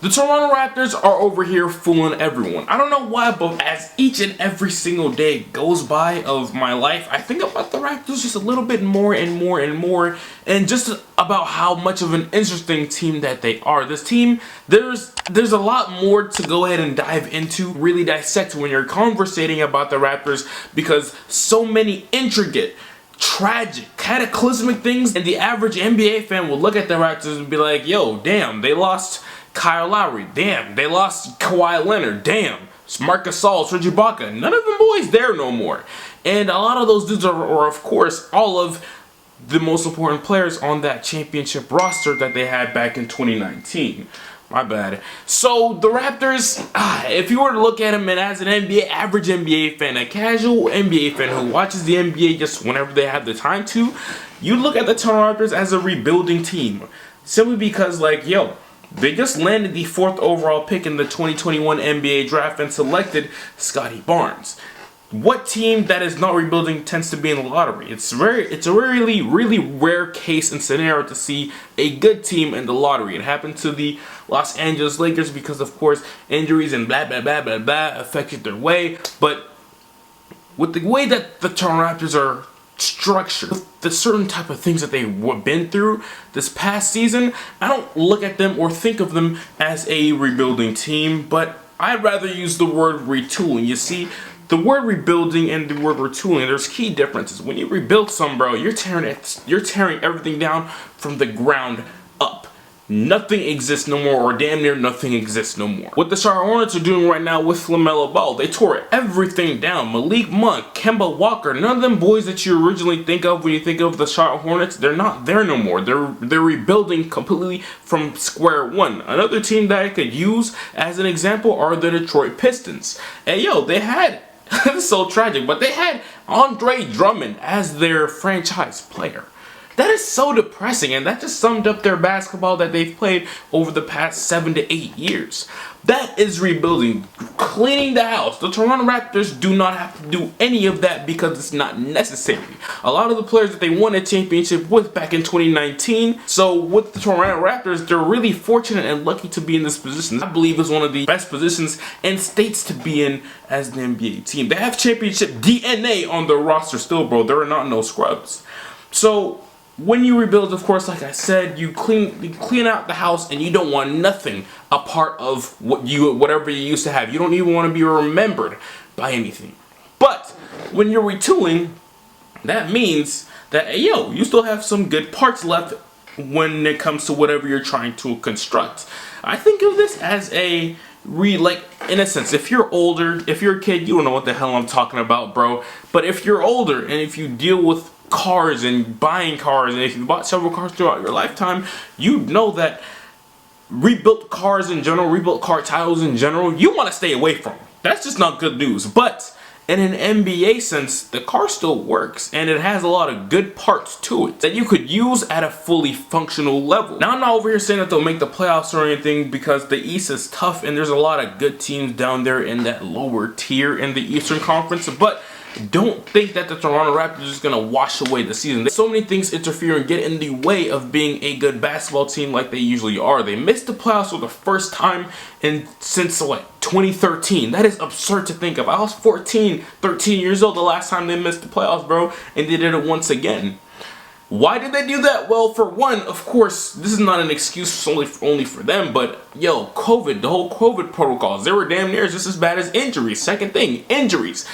The Toronto Raptors are over here fooling everyone. I don't know why, but as each and every single day goes by of my life, I think about the Raptors just a little bit more and more and more, and just about how much of an interesting team that they are. This team, there's a lot more to go ahead and dive into, really dissect when you're conversating about the Raptors, because so many intricate, tragic, cataclysmic things, and the average NBA fan will look at the Raptors and be like, yo, damn, they lost Kyle Lowry, damn, they lost Kawhi Leonard, damn, Marc Gasol, Serge Ibaka, none of them boys there no more. And a lot of those dudes are of course, all of the most important players on that championship roster that they had back in 2019. My bad. So the Raptors, if you were to look at them and as an average NBA fan, a casual NBA fan who watches the NBA just whenever they have the time to, you look at the Toronto Raptors as a rebuilding team. Simply because, like, yo, they just landed the 4th overall pick in the 2021 NBA draft and selected Scottie Barnes. What team that is not rebuilding tends to be in the lottery? It's a really rare case and scenario to see a good team in the lottery. It happened to the Los Angeles Lakers because, of course, injuries and blah blah blah blah blah affected their way. But with the way that the Toronto Raptors are structured, with the certain type of things that they've been through this past season, I don't look at them or think of them as a rebuilding team, but I'd rather use the word retooling. You see, the word rebuilding and the word retooling, there's key differences. When you rebuild some, bro, you're tearing everything down from the ground up. Nothing exists no more, or damn near nothing exists no more. What the Charlotte Hornets are doing right now with LaMelo Ball, they tore everything down. Malik Monk, Kemba Walker, none of them boys that you originally think of when you think of the Charlotte Hornets, they're not there no more. They're rebuilding completely from square one. Another team that I could use as an example are the Detroit Pistons. And yo, they had, it's so tragic, but they had Andre Drummond as their franchise player. That is so depressing, and that just summed up their basketball that they've played over the past 7 to 8 years. That is rebuilding, cleaning the house. The Toronto Raptors do not have to do any of that because it's not necessary. A lot of the players that they won a championship with back in 2019, so with the Toronto Raptors, they're really fortunate and lucky to be in this position. I believe it's one of the best positions and states to be in as an NBA team. They have championship DNA on their roster still, bro. There are not no scrubs. So when you rebuild, of course, like I said, you clean out the house, and you don't want nothing a part of whatever you used to have. You don't even want to be remembered by anything. But when you're retooling, that means that, hey, yo, you still have some good parts left when it comes to whatever you're trying to construct. I think of this as in a sense, if you're older, if you're a kid, you don't know what the hell I'm talking about, bro. But if you're older and if you deal with cars and buying cars, and if you bought several cars throughout your lifetime, you know that rebuilt cars in general, rebuilt car titles in general, you want to stay away from. That's just not good news. But in an NBA sense, the car still works, and it has a lot of good parts to it that you could use at a fully functional level. Now, I'm not over here saying that they'll make the playoffs or anything, because the East is tough and there's a lot of good teams down there in that lower tier in the Eastern Conference, but don't think that the Toronto Raptors is going to wash away the season. So many things interfere and get in the way of being a good basketball team like they usually are. They missed the playoffs for the first time since like 2013. That is absurd to think of. I was 13 years old the last time they missed the playoffs, bro, and they did it once again. Why did they do that? Well, for one, of course, this is not an excuse only for them, but yo, COVID, the whole COVID protocols, they were damn near just as bad as injuries. Second thing, injuries.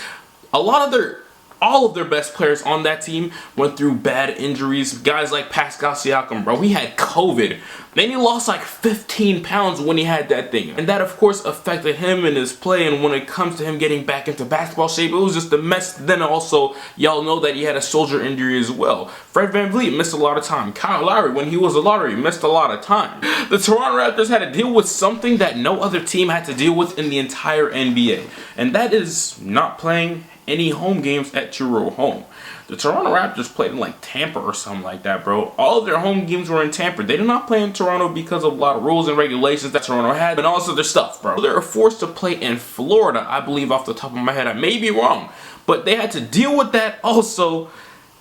All of their best players on that team went through bad injuries. Guys like Pascal Siakam, bro, he had COVID. Then he lost like 15 pounds when he had that thing. And that, of course, affected him in his play. And when it comes to him getting back into basketball shape, it was just a mess. Then also, y'all know that he had a shoulder injury as well. Fred VanVleet missed a lot of time. Kyle Lowry, when he was a lottery, missed a lot of time. The Toronto Raptors had to deal with something that no other team had to deal with in the entire NBA. And that is not playing any home games at your home. The Toronto Raptors played in like Tampa or something like that, bro. All of their home games were in Tampa. They did not play in Toronto because of a lot of rules and regulations that Toronto had, and also their stuff, bro. They were forced to play in Florida, I believe, off the top of my head. I may be wrong, but they had to deal with that also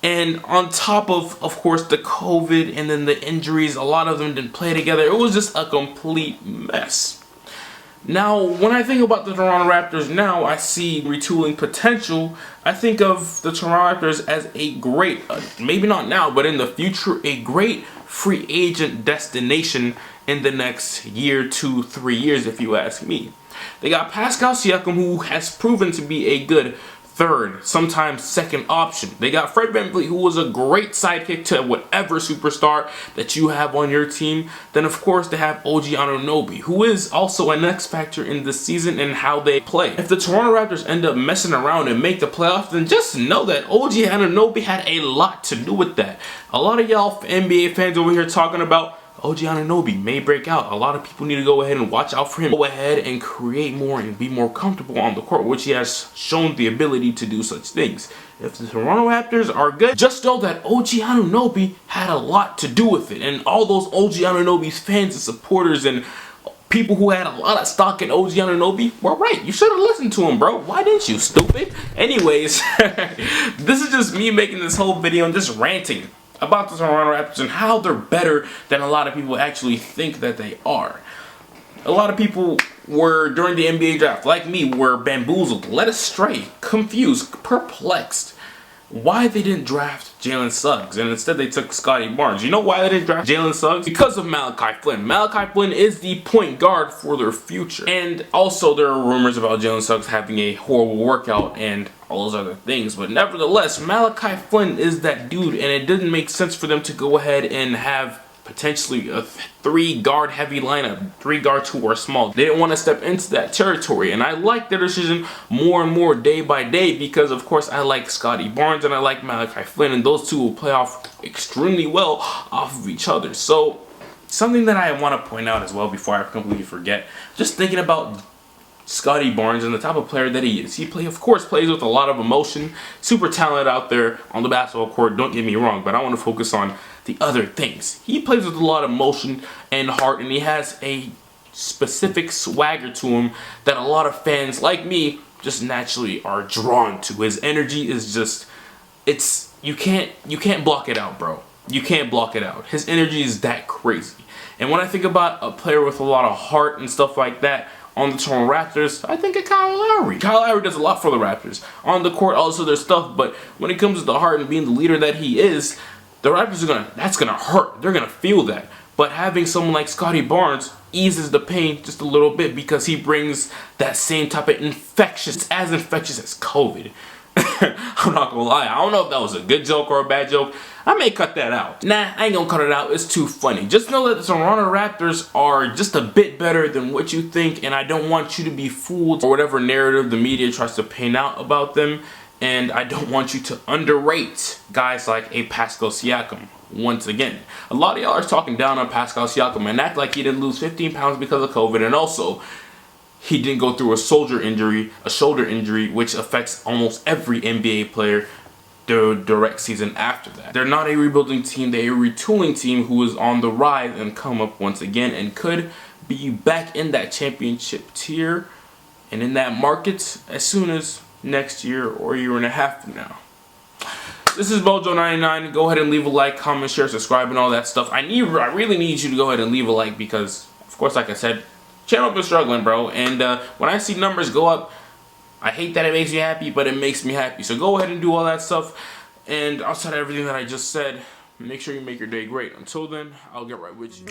And on top of course, the COVID and then the injuries, a lot of them didn't play together. It was just a complete mess. Now, when I think about the Toronto Raptors now, I see retooling potential. I think of the Toronto Raptors as a great, maybe not now, but in the future, a great free agent destination in the next year, 2, 3 years, if you ask me. They got Pascal Siakam, who has proven to be a good third, sometimes second option. They got Fred VanVleet, who was a great sidekick to whatever superstar that you have on your team. Then, of course, they have OG Anunoby, who is also an X factor in this season and how they play. If the Toronto Raptors end up messing around and make the playoffs, then just know that OG Anunoby had a lot to do with that. A lot of y'all NBA fans over here talking about OG Anunoby may break out. A lot of people need to go ahead and watch out for him. Go ahead and create more and be more comfortable on the court, which he has shown the ability to do such things. If the Toronto Raptors are good, just know that OG Anunoby had a lot to do with it. And all those OG Anunoby's fans and supporters and people who had a lot of stock in OG Anunoby were right. You should have listened to him, bro. Why didn't you, stupid? Anyways, this is just me making this whole video and just ranting about the Toronto Raptors and how they're better than a lot of people actually think that they are. A lot of people were, during the NBA draft, like me, were bamboozled, led astray, confused, perplexed. Why they didn't draft Jalen Suggs and instead they took Scotty Barnes. You know why they didn't draft Jalen Suggs? Because of Malachi Flynn. Malachi Flynn is the point guard for their future. And also there are rumors about Jalen Suggs having a horrible workout and all those other things. But nevertheless, Malachi Flynn is that dude, and it didn't make sense for them to go ahead and have potentially a 3-guard heavy lineup, 3-guards who are small. They didn't want to step into that territory, and I like their decision more and more day by day because, of course, I like Scotty Barnes and I like Malachi Flynn, and those two will play off extremely well off of each other. So, something that I want to point out as well before I completely forget, just thinking about Scotty Barnes and the type of player that he is. He of course plays with a lot of emotion, super talented out there on the basketball court, don't get me wrong, but I want to focus on the other things. He plays with a lot of emotion and heart, and he has a specific swagger to him that a lot of fans like me just naturally are drawn to. His energy is just, you can't block it out, bro. You can't block it out. His energy is that crazy. And when I think about a player with a lot of heart and stuff like that on the Toronto Raptors, I think of Kyle Lowry. Kyle Lowry does a lot for the Raptors. On the court, also their stuff, but when it comes to the heart and being the leader that he is, the Raptors that's gonna hurt. They're gonna feel that. But having someone like Scotty Barnes eases the pain just a little bit because he brings that same type of infectious as COVID. I'm not gonna lie, I don't know if that was a good joke or a bad joke. I may cut that out. Nah, I ain't gonna cut it out, it's too funny. Just know that the Toronto Raptors are just a bit better than what you think, and I don't want you to be fooled or whatever narrative the media tries to paint out about them, and I don't want you to underrate guys like a Pascal Siakam. Once again, a lot of y'all are talking down on Pascal Siakam and act like he didn't lose 15 pounds because of COVID, and also he didn't go through a shoulder injury, which affects almost every NBA player the direct season after that. They're not a rebuilding team, they're a retooling team who is on the rise and come up once again and could be back in that championship tier and in that market as soon as next year or a year and a half from now. This is Mojo99. Go ahead and leave a like, comment, share, subscribe, and all that stuff. I really need you to go ahead and leave a like because, of course, like I said, channel been struggling, bro, and when I see numbers go up, I hate that it makes me happy, but it makes me happy. So go ahead and do all that stuff, and outside of everything that I just said, make sure you make your day great. Until then, I'll get right with you.